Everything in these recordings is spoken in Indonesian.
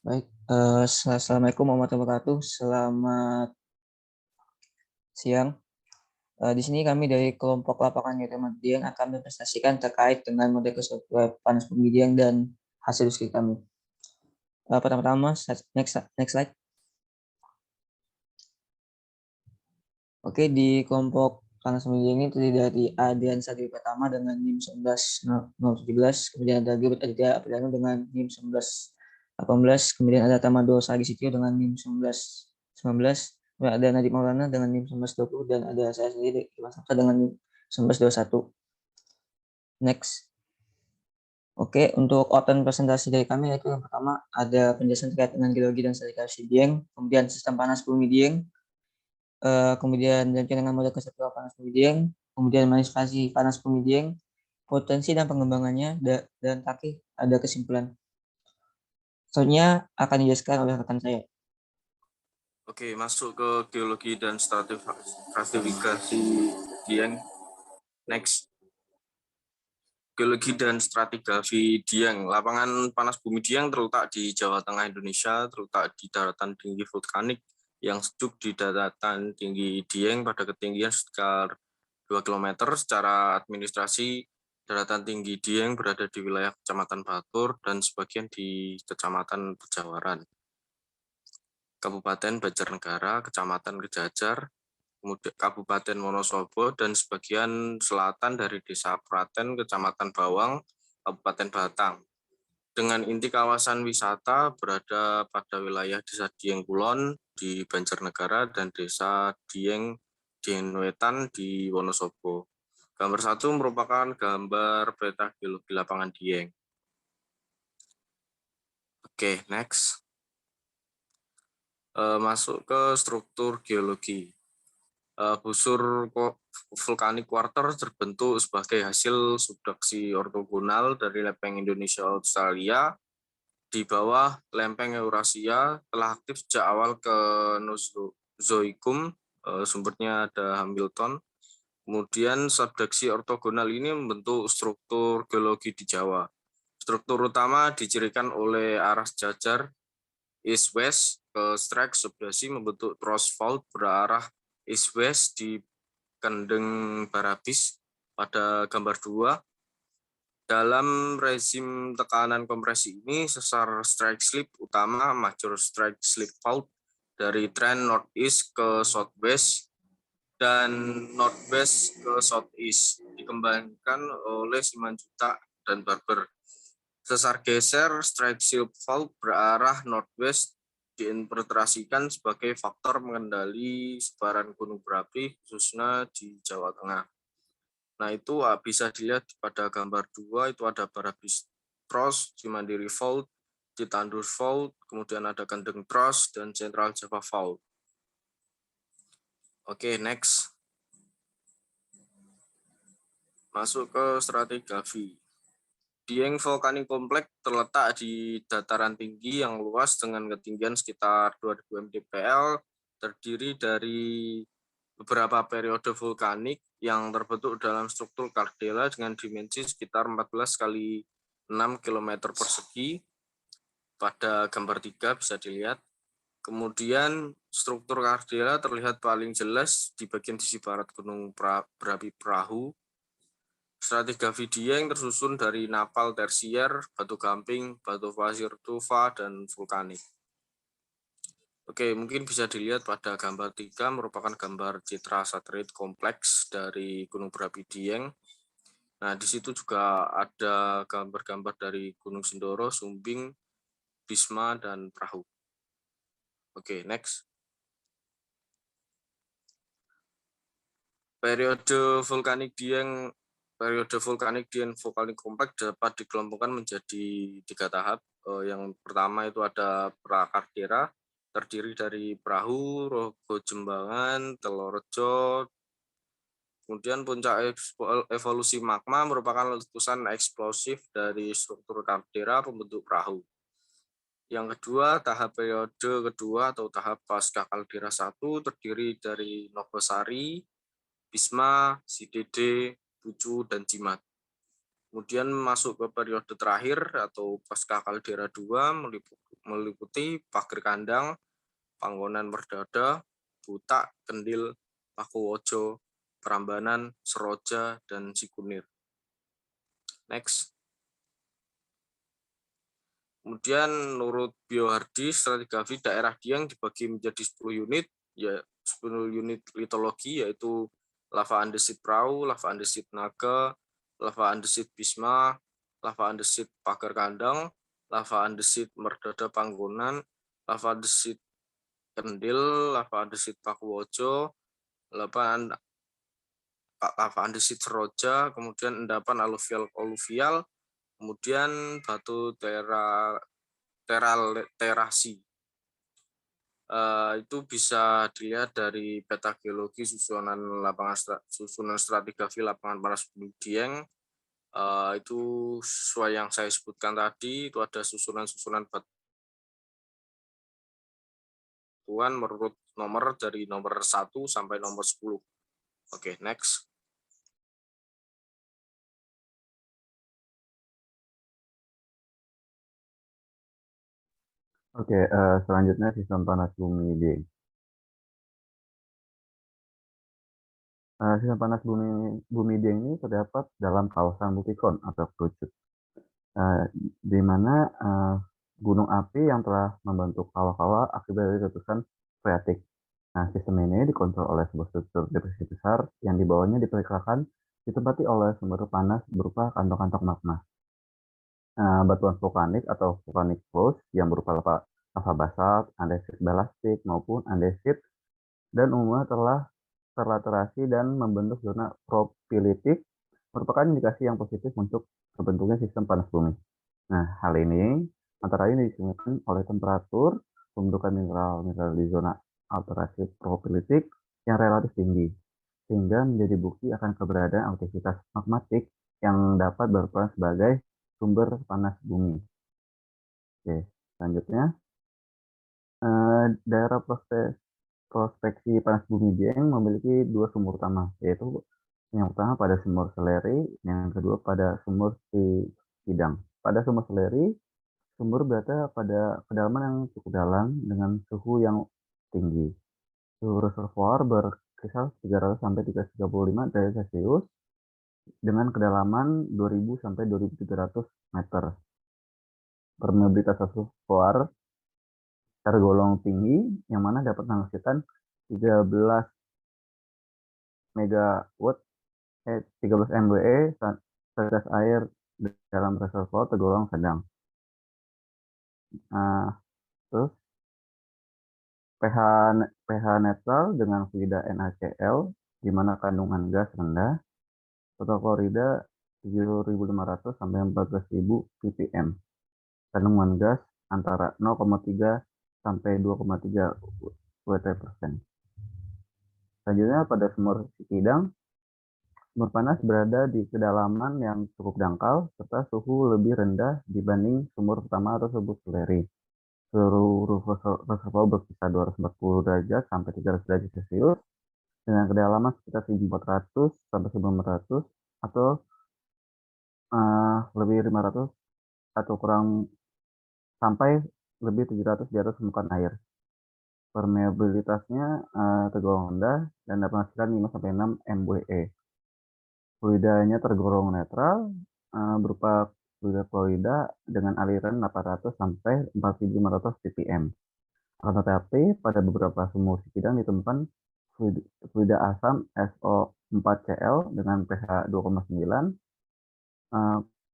Baik, assalamualaikum warahmatullahi wabarakatuh. Selamat siang. Di sini kami dari kelompok lapangan Geotermal Dieng akan mempresentasikan terkait dengan model keseluruhan panas bumi Dieng dan hasil diskusi kami. Pertama-tama, next slide. Oke, di kelompok panas bumi Dieng ini terdiri dari Adrian Sadri pertama dengan NIM 19017, kemudian ada Gilbert Aditya Aprilano dengan NIM 1918, kemudian ada Tamado Sagisitio dengan NIM 1919, ada Nadiem Maulana dengan NIM 1920, dan ada saya sendiri Mas Hafsa dengan NIM 1921. Next. Oke, untuk outline presentasi dari kami yaitu yang pertama ada penjelasan terkait dengan geologi dan stratigrafis Dieng, kemudian sistem panas bumi Dieng, kemudian dengan model keseluruhan panas bumi Dieng, kemudian manifestasi panas bumi Dieng, potensi dan pengembangannya, dan terakhir ada kesimpulan. Selanjutnya akan dijelaskan oleh rekan saya. Oke, masuk ke geologi dan stratigrafisi Dieng. Next. Geologi dan stratigrafi Dieng. Lapangan panas bumi Dieng terletak di Jawa Tengah Indonesia, terletak di daratan tinggi vulkanik yang sejuk di daratan tinggi Dieng pada ketinggian sekitar 2 km. Secara administrasi, daratan tinggi Dieng berada di wilayah Kecamatan Batur dan sebagian di Kecamatan Pejawaran, Kabupaten Banjarnegara, Kecamatan Kejajar, kemudian Kabupaten Wonosobo, dan sebagian selatan dari Desa Praten, Kecamatan Bawang, Kabupaten Batang. Dengan inti kawasan wisata berada pada wilayah Desa Dieng Kulon di Banjarnegara dan Desa Dieng Wetan di Wonosobo. Gambar 1 merupakan gambar peta geologi lapangan Dieng. Oke, next. Masuk ke struktur geologi. Busur vulkanik quarter terbentuk sebagai hasil subduksi ortogonal dari lempeng Indonesia Australia. Di bawah lempeng Eurasia telah aktif sejak awal Kenozoikum, sumbernya ada Hamilton. Kemudian subduksi ortogonal ini membentuk struktur geologi di Jawa. Struktur utama dicirikan oleh arah sejajar east-west ke strike subduksi membentuk trough fault berarah east-west di Kendeng Barabis pada gambar 2. Dalam rezim tekanan kompresi ini, sesar strike slip utama major strike slip fault dari trend northeast ke southwest dan northwest ke southeast dikembangkan oleh Simanjuntak dan Barber. Sesar geser strike slip fault berarah northwest diinterpretasikan sebagai faktor mengendali sebaran gunung berapi khususnya di Jawa Tengah. Nah, itu bisa dilihat pada gambar 2, itu ada Barabis Tross, Cimandiri Fault, Citandur Fault, kemudian ada Kendeng Tross, dan Central Java Fault. Oke, next. Masuk ke stratigrafi. Dieng Volcanic Complex terletak di dataran tinggi yang luas dengan ketinggian sekitar 2000 mdpl, terdiri dari beberapa periode vulkanik yang terbentuk dalam struktur kardela dengan dimensi sekitar 14 kali 6 km persegi. Pada gambar 3 bisa dilihat. Kemudian struktur kardela terlihat paling jelas di bagian sisi barat Gunung Berapi Perahu. Stratigrafi Dieng tersusun dari napal tersier, batu gamping, batu pasir tufa, dan vulkanik. Oke, mungkin bisa dilihat pada gambar 3 merupakan gambar citra satelit kompleks dari Gunung Berapi Dieng. Nah, di situ juga ada gambar-gambar dari Gunung Sindoro, Sumbing, Bisma, dan Perahu. Oke, next. Periode vulkanik Dieng Volcanic Complex dapat dikelompokkan menjadi 3 tahap. Yang pertama itu ada prakardera, terdiri dari Perahu, Rogo Jembangan, Telorejo. Kemudian puncak evolusi magma merupakan letusan eksplosif dari struktur kaldera pembentuk Perahu. Yang kedua, tahap periode kedua atau tahap pasca kaldera 1 terdiri dari Nogosari, Bisma, Sidede, Pucu, dan Jimat. Kemudian masuk ke periode terakhir atau pasca kaldera 2 meliputi pager kandang, panggonan Merdada, Butak, Kendil, Pakuwojo, Prambanan, Seroja, dan Sikunir. Next. Kemudian menurut Biohardi, stratigrafi daerah Dieng dibagi menjadi 10 unit, ya 10 unit litologi, yaitu lava andesit Prau, lava andesit Naga, lava andesit Bisma, lava andesit Pagar Kandang, lava andesit Merdada Panggonan, lava andesit Kendil, lava andesit Pakuwojo, lava andesit Seroja, kemudian endapan aluvial, kemudian batu terasi. Itu bisa dilihat dari peta geologi susunan stratigrafi lapangan panas bumi Dieng. Itu sesuai yang saya sebutkan tadi, itu ada susunan batuan menurut nomor dari nomor 1 sampai nomor 10. Oke, next. Oke, selanjutnya sistem panas bumi Dieng. Sistem panas bumi Dieng ini terdapat dalam kawasan multikon atau kerucut, di mana gunung api yang telah membentuk kawah-kawah akibat dari letusan freatik. Nah, sistem ini dikontrol oleh sebuah struktur depresi besar yang di bawahnya diperkirakan ditempati oleh sumber panas berupa kantong-kantong magma. Batuan vulkanik atau vulkanik flows yang berupa lava basalt, andesit balastik, maupun andesit dan umumnya telah terlaterasi dan membentuk zona propilitik merupakan indikasi yang positif untuk terbentuknya sistem panas bumi. Nah, hal ini antara lain disebabkan oleh temperatur pembentukan mineral di zona alterasi propilitik yang relatif tinggi, sehingga menjadi bukti akan keberadaan aktivitas magmatik yang dapat berperan sebagai sumber panas bumi. Oke, selanjutnya daerah prospeksi panas bumi Dieng memiliki dua sumur utama, yaitu yang pertama pada sumur Seleri, yang kedua pada sumur Sidang. Pada sumur Seleri, sumur berada pada kedalaman yang cukup dalam dengan suhu yang tinggi. Suhu reservoir berkisar 300 sampai 335 derajat Celcius dengan kedalaman 2000 sampai 2300 meter. Permeabilitas reservoir tergolong tinggi, yang mana dapat menghasilkan 13 megawatt 13 MWE tetes air dalam reservoir tergolong sedang. Terus pH netral dengan fluida NaCl, di mana kandungan gas rendah, total klorida 7.500 sampai 14.000 ppm. Kandungan gas antara 0,3 sampai 2,3 Wt%. Selanjutnya pada sumur Sikidang, sumur panas berada di kedalaman yang cukup dangkal serta suhu lebih rendah dibanding sumur pertama atau sumur Seleri. Seluruh reservoir berkisar 240 derajat sampai 300 derajat Celcius dengan kedalaman sekitar 1.400 sampai 1.500 atau lebih 500 atau kurang sampai lebih 700 di atas permukaan air. Permeabilitasnya tergolong rendah dan dapat menghasilkan 5 sampai 6 MWE. Fluidanya tergolong netral berupa fluida klorida dengan aliran 800 sampai 4.500 ppm. Akan tetapi pada beberapa sumur Sikidang ditemukan fluida asam SO4Cl dengan pH 2,9.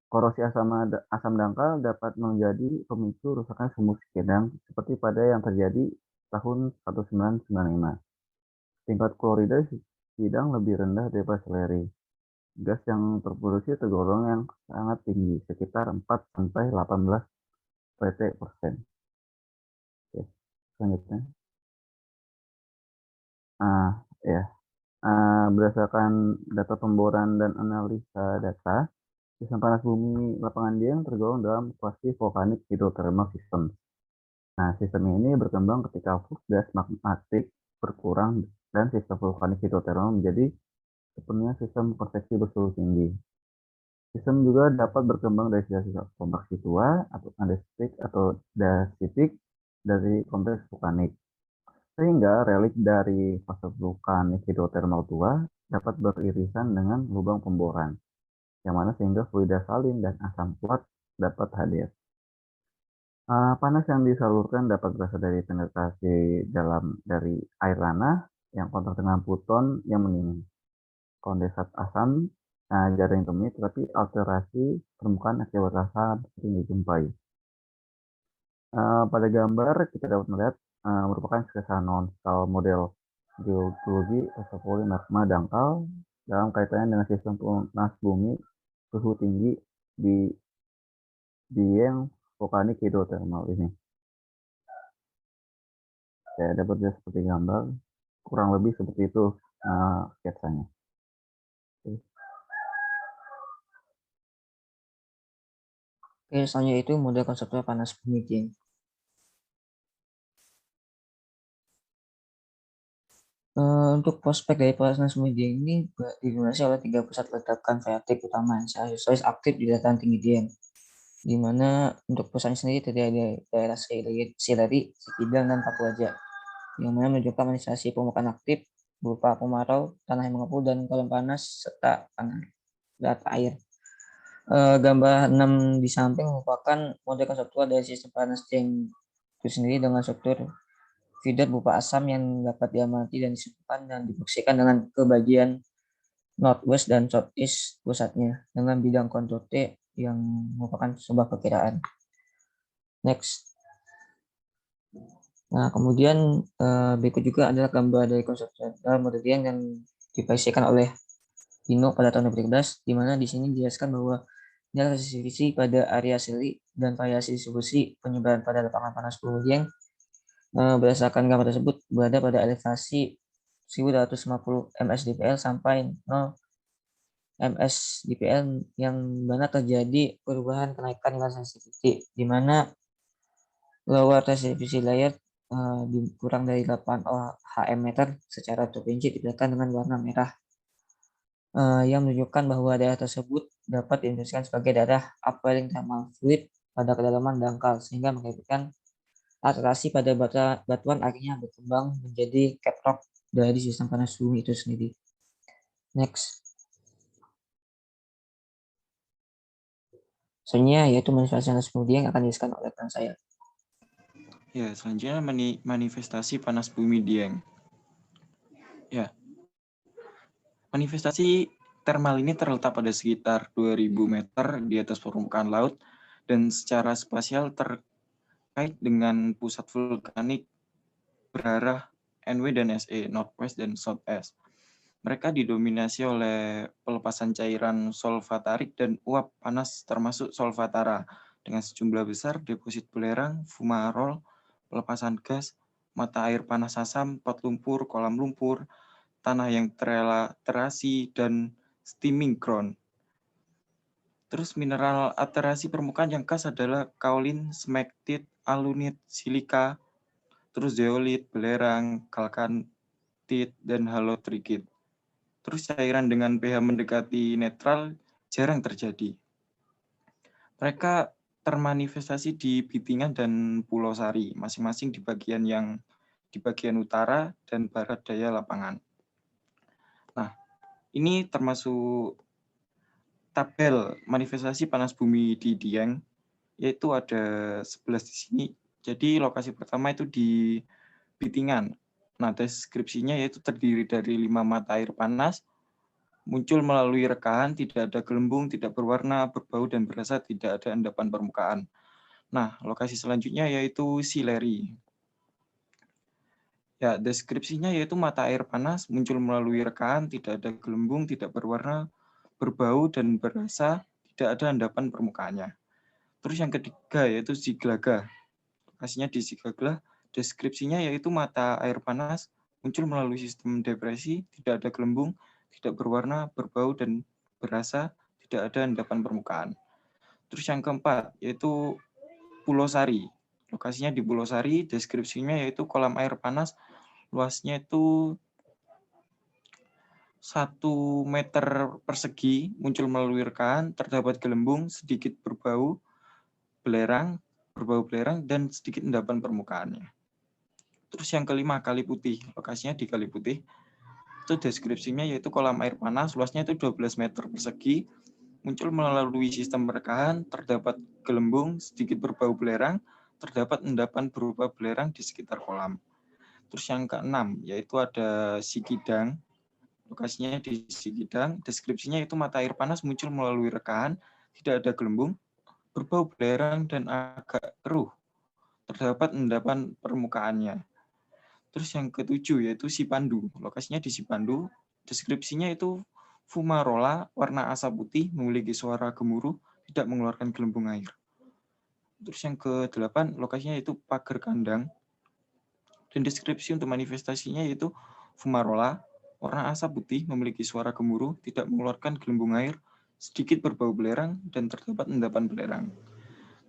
Korosi asam dangkal dapat menjadi pemicu rusaknya sumur Sikidang seperti pada yang terjadi tahun 1995. Tingkat klorida Sikidang lebih rendah daripada Seleri. Gas yang terproduksi tergolong yang sangat tinggi, sekitar 4 sampai 18 Pt%. Oke, selanjutnya. Berdasarkan data pemboran dan analisa data, sistem panas bumi lapangan Dieng tergolong dalam klasi volcanic hydrothermal system. Nah, sistem ini berkembang ketika flux gas magmatik berkurang dan sistem volcanic hydrothermal menjadi sepenuhnya sistem konveksi bersuhu tinggi. Sistem juga dapat berkembang dari sisi konveksi tua atau andesitik atau dasitik dari kompleks vulkanik. Sehingga relik dari fase vulkanik hidrotermal tua dapat beririsan dengan lubang pemboran, yang mana sehingga fluida salin dan asam kuat dapat hadir. Panas yang disalurkan dapat berasal dari penetrasi dari air tanah yang kontak dengan pluton yang mendingin, kondensat asam, jaring tumit, tetapi alterasi permukaan akibat asam seperti yang dijumpai. Pada gambar kita dapat melihat merupakan sketsa non-skala model geologi reservoir magma dangkal dalam kaitannya dengan sistem panas bumi suhu tinggi di Dieng vulkanik hidrotermal ini. Saya dapat lihat seperti gambar, kurang lebih seperti itu sketsanya. Oke, selanjutnya itu model konseptual panas bumi Dieng. Untuk prospek dari panas bumi Dieng ini didominasi oleh 3 pusat ledakan freatik utama yang seharusnya aktif di dataran tinggi Dieng, di mana untuk pusatnya sendiri terdiri dari daerah Sileri, Sikidang, dan Pakuaja, yang mana menunjukkan manifestasi permukaan aktif berupa kemarau, tanah yang mengepul, dan kolam panas serta data air. Gambar 6 di samping merupakan model konseptual dari sistem panas Dieng itu sendiri dengan struktur feeder berupa asam yang dapat diamati dan disimpan dan dibersihkan dengan ke bagian northwest dan southeast pusatnya dengan bidang kontur T yang merupakan sebuah perkiraan. Next. Nah, kemudian berikut juga adalah gambar dari konseptual model Dieng yang dipresentasikan oleh Dino pada tahun 2013, di mana di sini dijelaskan bahwa nilai resistisi pada area seli dan variasi distribusi penyebaran pada lapangan panas bumi Dieng berdasarkan gambar tersebut berada pada elevasi 1250 msdpl sampai 0 msdpl yang mana terjadi perubahan kenaikan nilai sensitivity, di mana lower sensitivity layer kurang dari 8 hm meter secara terperinci dibedakan dengan warna merah yang menunjukkan bahwa daerah tersebut dapat diindustrikan sebagai daerah upwelling thermal fluid pada kedalaman dangkal, sehingga mengakibatkan alterasi pada batuan akhirnya berkembang menjadi caprock dari sistem panas bumi itu sendiri. Next. Selanjutnya yaitu manifestasi panas bumi Dieng akan dijelaskan oleh rekan saya. Ya, selanjutnya manifestasi panas bumi Dieng. Ya, manifestasi termal ini terletak pada sekitar 2000 meter di atas permukaan laut dan secara spasial terkait dengan pusat vulkanik berarah NW dan SE, Northwest dan Southeast. Mereka didominasi oleh pelepasan cairan solvatarik dan uap panas termasuk solvatara dengan sejumlah besar deposit belerang, fumarol, pelepasan gas, mata air panas asam, pot lumpur, kolam lumpur, tanah yang terasi, dan steaming ground. Terus mineral alterasi permukaan yang khas adalah kaolin, smektit, alunit, silika, terus zeolit, belerang, kalkantit, dan halotrikit. Terus cairan dengan pH mendekati netral jarang terjadi. Mereka termanifestasi di Bitingan dan Pulau Sari, masing-masing di bagian utara dan barat daya lapangan. Nah, ini termasuk tabel manifestasi panas bumi di Dieng, yaitu ada 11 di sini. Jadi lokasi pertama itu di Bitingan. Nah, deskripsinya yaitu terdiri dari 5 mata air panas, muncul melalui rekahan, tidak ada gelembung, tidak berwarna, berbau, dan berasa, tidak ada endapan permukaan. Nah, lokasi selanjutnya yaitu Sileri. Ya, deskripsinya yaitu mata air panas, muncul melalui rekahan, tidak ada gelembung, tidak berwarna, berbau, dan berasa, tidak ada endapan permukaannya. Terus yang ketiga yaitu Siglaga. Lokasinya di Siglaga, deskripsinya yaitu mata air panas, muncul melalui sistem depresi, tidak ada gelembung, tidak berwarna, berbau, dan berasa, tidak ada endapan permukaan. Terus yang keempat, yaitu Pulau Sari. Lokasinya di Pulau Sari, deskripsinya yaitu kolam air panas, luasnya itu 1 meter persegi muncul melalui rekahan, terdapat gelembung sedikit berbau belerang, dan sedikit endapan permukaannya. Terus yang kelima, Kali Putih. Lokasinya di Kali Putih. Itu deskripsinya yaitu kolam air panas, luasnya itu 12 meter persegi, muncul melalui sistem rekahan, terdapat gelembung sedikit berbau belerang, terdapat endapan berupa belerang di sekitar kolam. Terus yang keenam, yaitu ada Sikidang. Lokasinya di Sikidang, deskripsinya itu mata air panas muncul melalui rekahan, tidak ada gelembung, berbau belerang dan agak keruh. Terdapat endapan permukaannya. Terus yang ketujuh yaitu Sipandu. Lokasinya di Sipandu, deskripsinya itu fumarola, warna asap putih, memiliki suara gemuruh, tidak mengeluarkan gelembung air. Terus yang ke-8, lokasinya itu Pager Kandang. Dan deskripsi untuk manifestasinya yaitu fumarola, warna asap putih, memiliki suara gemuruh, tidak mengeluarkan gelembung air, sedikit berbau belerang, dan terdapat endapan belerang.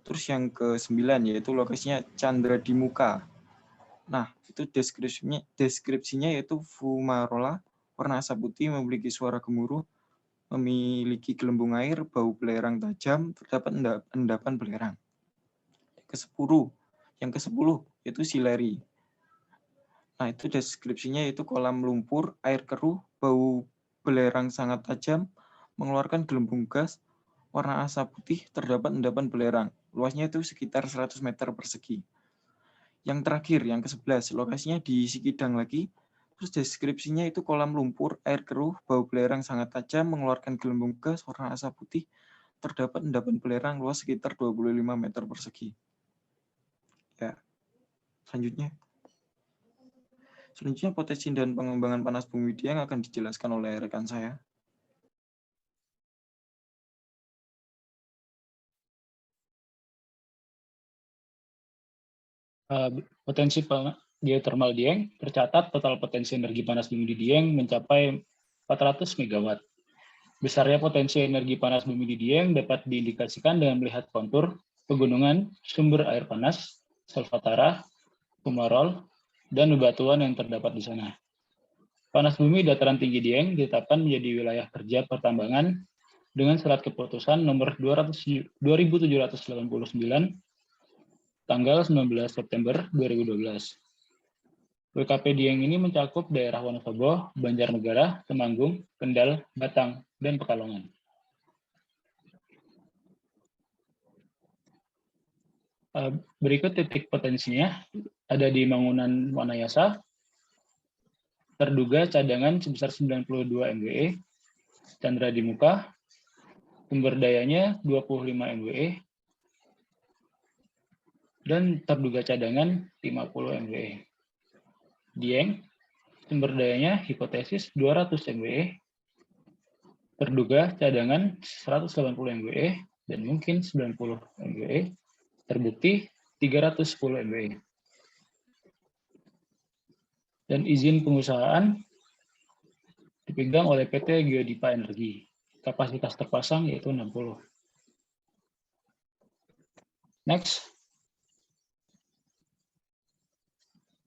Terus yang ke-9 yaitu lokasinya Chandra di Muka. Nah, itu deskripsinya yaitu fumarola, warna asap putih, memiliki suara gemuruh, memiliki gelembung air, bau belerang tajam, terdapat endapan belerang. Yang ke-10 itu Sileri. Nah, itu deskripsinya yaitu kolam lumpur, air keruh, bau belerang sangat tajam, mengeluarkan gelembung gas, warna asap putih, terdapat endapan belerang. Luasnya itu sekitar 100 meter persegi. Yang terakhir, yang ke-11, lokasinya di Sikidang lagi. Terus deskripsinya itu kolam lumpur, air keruh, bau belerang sangat tajam, mengeluarkan gelembung gas, warna asap putih, terdapat endapan belerang luas sekitar 25 meter persegi. Ya, Selanjutnya potensi dan pengembangan panas bumi Dieng akan dijelaskan oleh rekan saya. Potensi geothermal Dieng tercatat total potensi energi panas bumi di Dieng mencapai 400 MW. Besarnya potensi energi panas bumi di Dieng dapat diindikasikan dengan melihat kontur pegunungan, sumber air panas, solfatara, fumarol, dan bebatuan yang terdapat di sana. Panas bumi dataran tinggi Dieng ditetapkan menjadi wilayah kerja pertambangan dengan surat keputusan nomor 2789 tanggal 19 September 2012. WKP Dieng ini mencakup daerah Wonosobo, Banjarnegara, Temanggung, Kendal, Batang, dan Pekalongan. Berikut titik potensinya ada di Mangunan Wanayasa, terduga cadangan sebesar 92 MWE, Chandra di Muka, sumber dayanya 25 MWE, dan terduga cadangan 50 MWE. Dieng, sumber dayanya hipotesis 200 MWE, terduga cadangan 180 MWE, dan mungkin 90 MWE, terbukti 310 MWE. Dan izin pengusahaan dipegang oleh PT Geodipa Energi. Kapasitas terpasang yaitu 60. Next.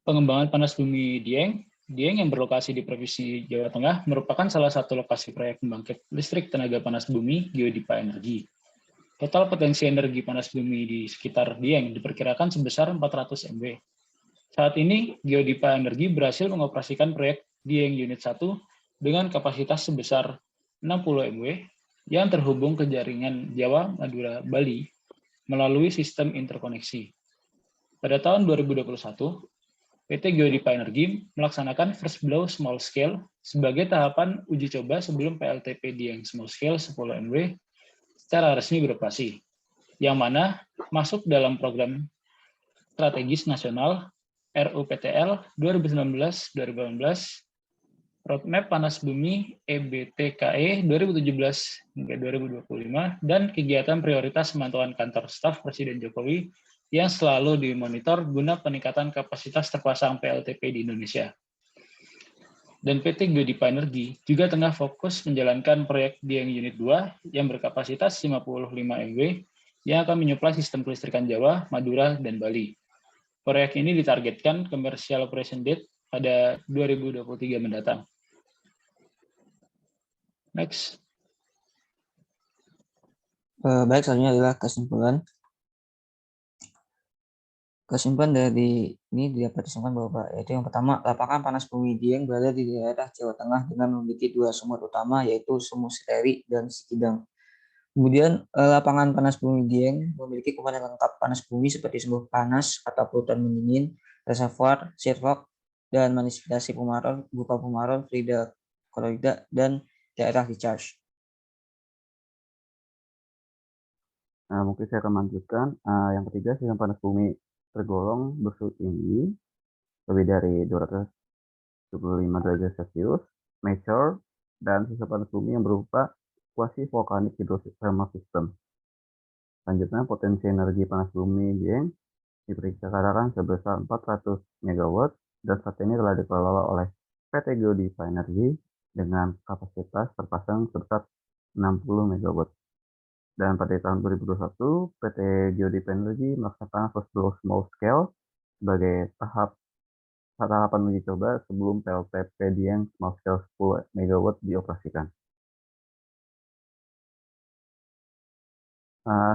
Pengembangan panas bumi Dieng. Dieng yang berlokasi di Provinsi Jawa Tengah merupakan salah satu lokasi proyek pembangkit listrik tenaga panas bumi Geodipa Energi. Total potensi energi panas bumi di sekitar Dieng diperkirakan sebesar 400 MW. Saat ini, Geodipa Energi berhasil mengoperasikan proyek Dieng Unit 1 dengan kapasitas sebesar 60 MW yang terhubung ke jaringan Jawa, Madura, Bali melalui sistem interkoneksi. Pada tahun 2021, PT Geodipa Energi melaksanakan First Blow Small Scale sebagai tahapan uji coba sebelum PLTP Dieng Small Scale 10 MW secara resmi beroperasi, yang mana masuk dalam program strategis nasional RUPTL 2019-2018, Roadmap Panas Bumi EBTKE 2017 hingga 2025, dan kegiatan prioritas pemantauan kantor staf Presiden Jokowi yang selalu dimonitor guna peningkatan kapasitas terpasang PLTP di Indonesia. Dan PT Geodipa Energi juga tengah fokus menjalankan proyek Dieng Unit 2 yang berkapasitas 55 MW yang akan menyuplai sistem kelistrikan Jawa, Madura, dan Bali. Proyek ini ditargetkan commercial operation date pada 2023 mendatang. Next. Baik, selanjutnya adalah kesimpulan. Kesimpulan dari ini dapat disimpulkan bahwa yaitu yang pertama, lapangan panas bumi Dieng berada di daerah Jawa Tengah dengan memiliki dua sumur utama yaitu Sumur Seleri dan Sikidang. Kemudian lapangan panas bumi Dieng memiliki komponen lengkap panas bumi seperti sumber panas atau pelurutan pendingin, reservoir, sheetrock, dan manifestasi Pumaron berupa Pumaron, Frida, Koroida, dan daerah recharge. Nah, mungkin saya akan lanjutkan. Yang ketiga, sistem panas bumi tergolong bersuhu tinggi, lebih dari 275 derajat Celcius, mature, dan sistem panas bumi yang berupa quasi volcanic hydrothermal system. Selanjutnya, potensi energi panas bumi Dieng diperkirakan sebesar 400 MW dan saat ini telah dikelola oleh PT Geodipa Energy dengan kapasitas terpasang sebesar 60 MW. Dan pada tahun 2021, PT Geodipa Energy melaksanakan first blow small scale sebagai tahapan uji coba sebelum PLTP Dieng small scale 10 MW dioperasikan.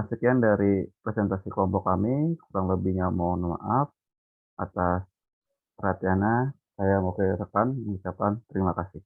Sekian dari presentasi kelompok kami, kurang lebihnya mohon maaf atas perhatiannya. Saya mau rekan mengucapkan terima kasih.